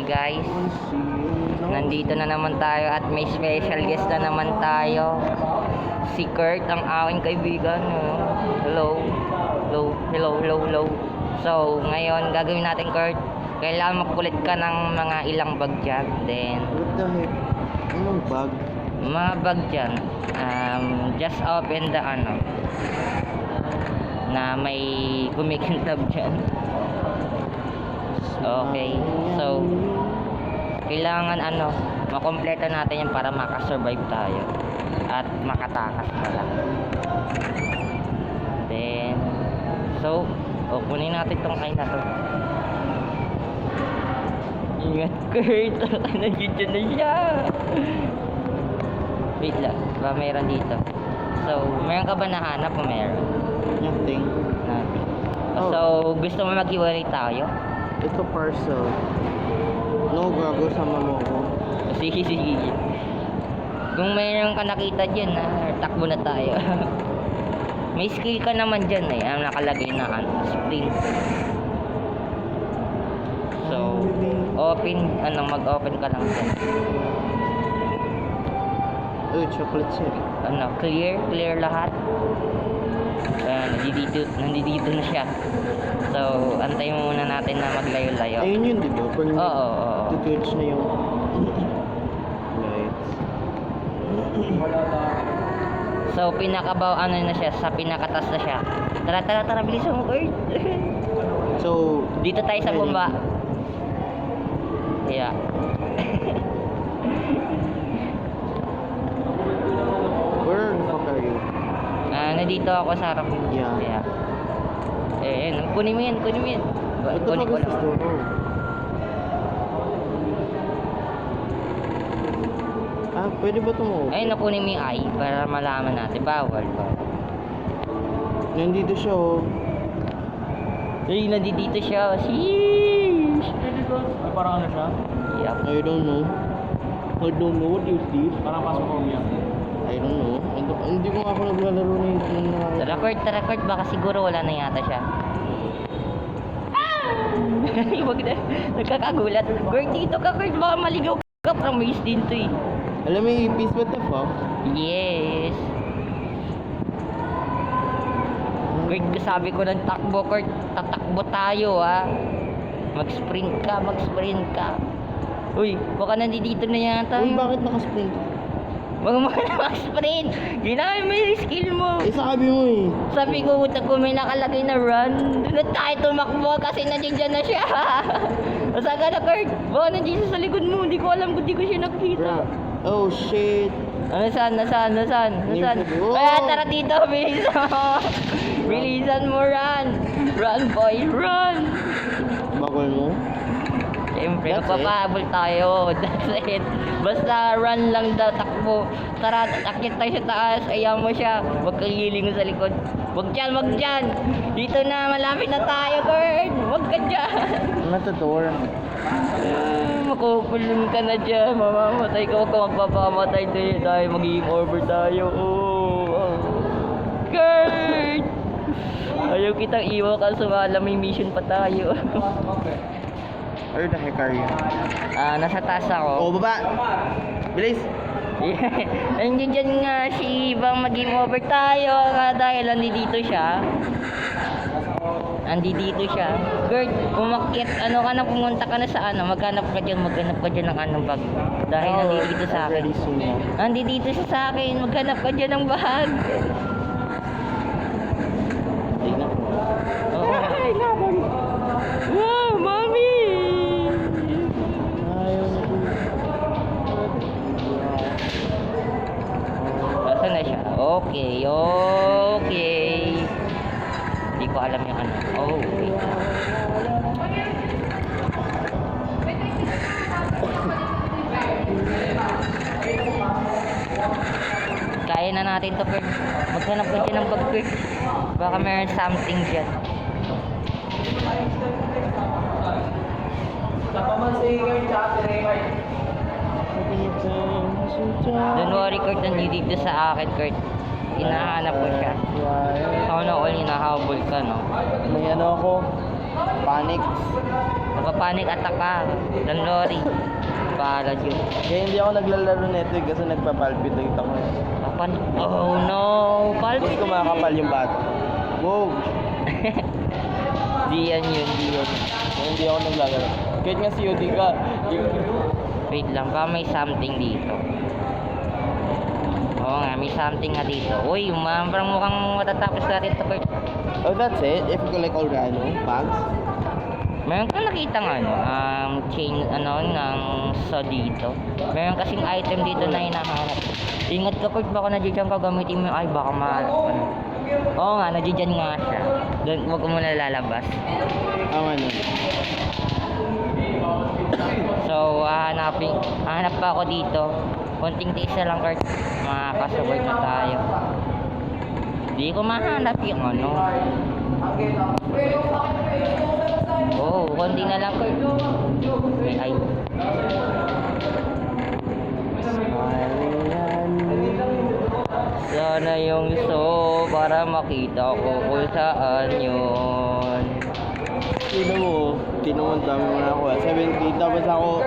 guys, nandito na naman tayo at may special guest na naman tayo. Si Kurt, ang aking kaibigan. Hello. Hello. So, ngayon gagawin natin, Kurt, kailangan magkulit ka ng mga ilang bag dyan. Then, What the heck? Anong bag? mga bag dyan, just open the na may kumikintab dyan. Okay, so kailangan makompleto natin yan para makasurvive tayo at makatakas pala. Then, so kunin natin tong kain na to. Ingat, Kurt. Nandiyan na siya. Wait lang, ba mayroon dito. So, meron ka ba nahanap o meron? Nothing. Nothing. Oh. So, gusto mo mag-iwalay tayo? Ito parcel. No, gago, sama mo ko. Sige. Kung mayroon ka nakita dyan, takbo na tayo. May skill ka naman dyan ang nakalagay na sprint. So, mag-open ka lang dyan. Chocolate chip. Clear lahat. Nandito na siya. So, antayin muna natin na maglayo-layo. Ayun yun, di ba? Oo. Tutwitch na yung lights. So, pinakabaw, na siya, sa pinakatas na siya. Tara, bilis mo, Kurt. So, Dito tayo sa bumba. Yeah. where the fuck are you? Nandito ako sa harap. Yeah. Kunin mo yan. What the Kunin fuck ko is this lang. door? Pwede ba ito mo? Ayun, nakunin mo yung eye para malaman natin. Bawal ba? Nandito siya, oh. Ay, nandito siya. Sheesh! Ay, parang ano siya? Yup. I don't know. What is this? Parang Phasmophobia. I don't know. Hindi ko nga ako naglalaro na yung Tara, Kurt. Baka siguro wala na yata siya. Huwag na. Nagkakagulat. Kurt, dito ka, Kurt. Baka maligaw ka. Promise din to eh. Alam mo yung ipis, what the fuck? Yes. Kurt, sabi ko ng takbo, Kurt. Tatakbo tayo, ha. Mag-sprint ka. Uy, baka nandito na yata. Uy, bakit nakasprint? Wag mo na mag-sprint. Ginamit mo yung skill mo. Sabi mo eh. Sabi ko, kung may nakalagay na run, doon na tayo tumakbo kasi nandiyan na siya. Masa ka na, Kurt? Baka nandiyan siya sa likod mo. Hindi ko alam kung di ko siya nakita. Oh shit. Nasaan? Oh. Kaya tara dito, bilisan mo. Bilisan mo, run. Run, boy, run. Bakal mo? Siyempre, That's magpapahabol tayo. That's it. Basta run lang daw, takbo. Tara, akit tayo sa taas. Ayaw mo siya. Huwag kang lilingon sa likod. Huwag dyan. Dito na, malapit na tayo, Kurt. Huwag ka dyan. I'm at the door. Makukulong ka na dyan. Mamamatay ka. Huwag ka magpapamatay tayo. Magiging over tayo. Kurt! Ayaw kitang iwan ka. Sumala, may mission pa tayo. Where the heck are you? Nasa taas ako. Oh, baba! Bilis! Nandiyan dyan nga si Ibang maging over tayo dahil nandito siya. Kurt, umakyat, pumunta ka na sa maghanap ka dyan ng bag. Dahil nandito sa akin. Already seen it. Nandito siya sa akin, maghanap ka dyan ng bag. Tingnan ko. Wow, mommy! Ayaw na ko. Nasaan na siya? Okay. Hindi ko alam yung wait. Kaya na natin to, Kurt. Maghanap ka dyan ng bag, Kurt. Baka meron something dyan. Don't worry, Kurt. Nandito sa akin, Kurt. Hinahanap ko siya. Sana all hinahabol ka, no? May ako. Panic. Napapanik attack ka. Don't worry. Bahala yun. Kaya hindi ako naglalaro nito kasi nagpapalpitate ako. Oh no! Tapos Palpit! kumakapal yung bata. Wow! Di yan yun, di yan. Kaya hindi ako naglalaro. Kahit nga COD ka. Wait lang, ba may something dito. Oo nga, may something nga dito. Uy, parang mukhang matatapos natin ito, Kurt. Oh, that's it? If you collect all rhino bags? Meron ka nakitang chain, ng saw dito. Meron kasing item dito na hinahanap. Ingat ka, Kurt, baka nandiyan ka gamitin mo. Ay, baka Oo nga, nandiyan nga siya. Doon, huwag ko muna lalabas. Ano? So, hanap pa ako dito. Konting tiis na lang, Kurt. Makakasabay na tayo. Di ko mahanap yung ano. Oh, konti na lang, Kurt. Ay. Sana yung so para makita ko kung saan yun. Sino mo? Tinong ang dami mo na ako. 70, tapos ako...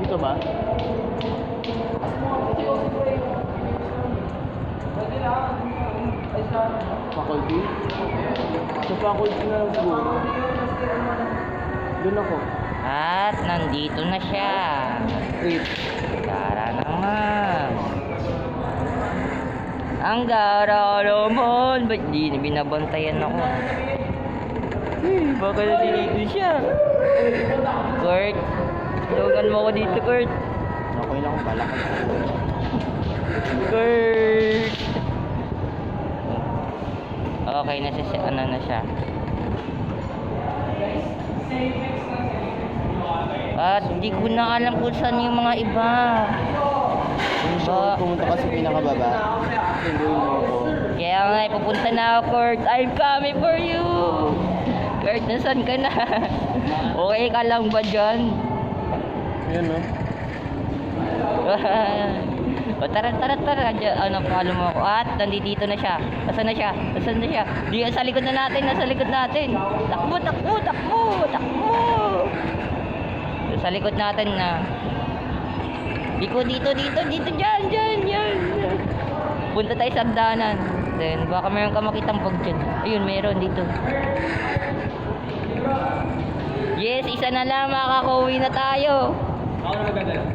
Dito ba? Faculty? Sa faculty na lang siguro. Doon ako. At nandito na siya. Wait. Tara naman. Ang gara naman. Ba't di binabantayan ako? Baka nandito siya. Kurt, tulungan mo ako dito, Kurt. Nakoy na akong balakad. Kurt. Okay na siya, ano na siya. At di ko na alam kung saan yung mga iba. So, pumunta ka sa pinakababa. Hindi mo ako. Kaya nga, pupunta na ako, Kurt. I'm coming for you. Kurt, nasan ka na? Okay ka lang ba dyan? Ayan, no? O tara. Follow mo ako. At nandito na siya. Nasaan na siya? Di, sa likod na natin. Takbo. Sa likod natin na. Dito, dyan. Punta tayo sa hagdanan. Then, baka meron ka makitang bag dyan. Ayun, meron dito. Yes, isa na lang, makakauwi na tayo. Ako na magdadala.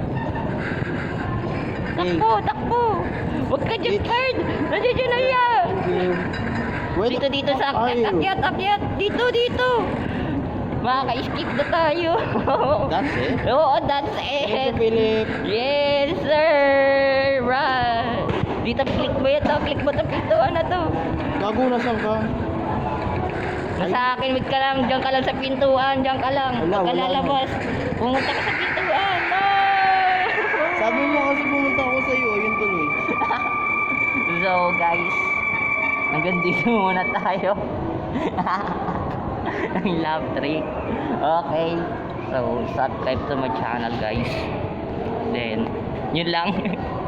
Takbo! Huwag ka dyan, Kurt! Nandiyan na yan! Wait. Dito sa akyat! Dito! Makaka-skip na tayo. That's it? Oo, that's Thank it! you, Philip. Yes, sir! Right! Dito, click mo ito. Click mo ito. Pintuan na to. Gago, nasan ka? Nasa akin, wait ka lang. Diyan ka lang sa pintuan. Diyan ka lang. Wala, Huwag ka wala. lalabas. Pumunta ka sa pintuan. No! Sabi mo kasi pumunta ako sa'yo. Ayun tuloy. So, guys. Hanggang dito muna tayo. Ang love trick. Okay. So, subscribe to my channel, guys. Then, yun lang.